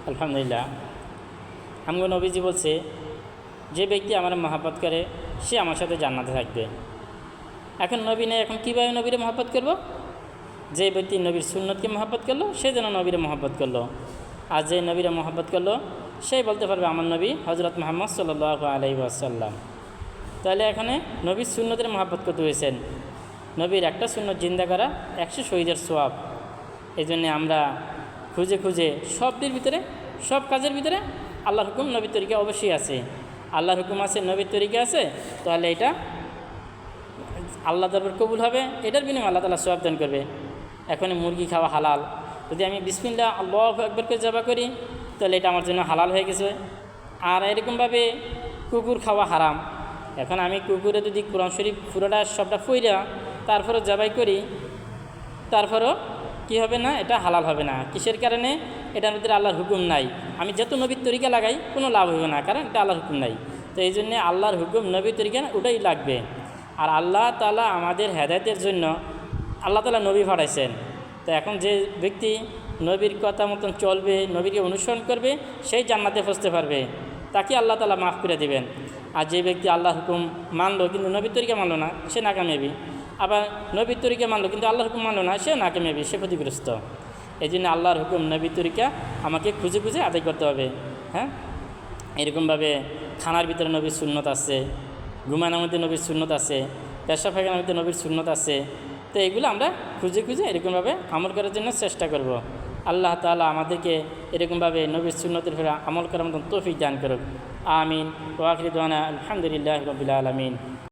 আলহামদুলিল্লাহ। আমগো নবীজি বলছে, যে ব্যক্তি আমার মহাব্বত করে সে আমার সাথে জান্নাতে থাকবে। এখন নবী নেই, এখন কীভাবে নবীরে মহাব্বত করব? যে ব্যক্তি নবীর সুন্নতকে মহাব্বত করলো সে যেন নবীরে মহাব্বত করলো, আর যে নবীরে মহাব্বত করলো সেই বলতে পারবে আমার নবী হজরত মুহাম্মদ সাল্লাল্লাহু আলাইহি ওয়াসাল্লাম। তাহলে এখানে নবীর সুন্নতের মহাব্বত করতে হয়েছেন। নবীর একটা সুন্নত জিন্দা করা 100 শহীদের সোয়াব। এই জন্যে আমরা খুঁজে খুঁজে সবটির ভিতরে, সব কাজের ভিতরে আল্লাহর হুকুম নবীর তরিকা অবশ্যই আছে। আল্লাহর হুকুম আছে, নবীর তরিকা আছে, তাহলে এটা আল্লাহ দরবার কবুল হবে, এটার বিনিময়ে আল্লাহ তাআলা সওয়াব দান করবে। এখন মুরগি খাওয়া হালাল, যদি আমি বিসমিল্লাহ আল্লাহু আকবার করে জবা করি তাহলে এটা আমার জন্য হালাল হয়ে গেছে। আর এরকমভাবে কুকুর খাওয়া হারাম। এখন আমি কুকুরে যদি কোরআন শরীফ পুরোটা সবটা পইরা তারপরে জবাই করি, তারপরও কি হবে না, এটা হালাল হবে না। কিসের কারণে? এটার ভিতরে আল্লাহর হুকুম নাই। আমি যত নবীর তরিকা লাগাই কোনো লাভ হবে না, কারণ এটা আল্লাহর হুকুম নাই। তো এই জন্যে আল্লাহর হুকুম নবীর তরিকা ওটাই লাগবে। আর আল্লাহ তাআলা আমাদের হেদায়েতের জন্য আল্লাহ তাআলা নবী পাঠাইছেন। তো এখন যে ব্যক্তি নবীর কথা মতন চলবে, নবীকে অনুসরণ করবে, সেই জান্নাতে পৌঁছতে পারবে, তাকে আল্লাহ তাআলা মাফ করে দেবেন। আর যে ব্যক্তি আল্লাহর হুকুম মানলো কিন্তু নবীর তরিকা মানলো না, সে নাকামিয়াবি। আবার নবীর তরিকা মানলো কিন্তু আল্লাহর হুকুম মানলো না, সে নাকামিয়াবি, সে ক্ষতিগ্রস্ত। এই জন্য আল্লাহর হুকুম নবীর তরিকা আমাকে খুঁজে খুঁজে আদায় করতে হবে। হ্যাঁ, এরকমভাবে খানার ভিতরে নবীর সুন্নত আছে, ঘুমানোর মধ্যে নবীর সুন্নত আছে, পেশাব পায়খানার মধ্যে নবীর সুন্নত আছে। তো এগুলো আমরা খুঁজে খুঁজে এরকমভাবে আমল করার জন্য চেষ্টা করব। আল্লাহ তাআলা আমাদেরকে এরকমভাবে নবীর সুন্নতের উপরে আমল করার মতন তৌফিক দান করুক। আমিন। ওয়া আখিরু দাওয়ানা আলহামদুলিল্লাহি রাব্বিল আলামিন।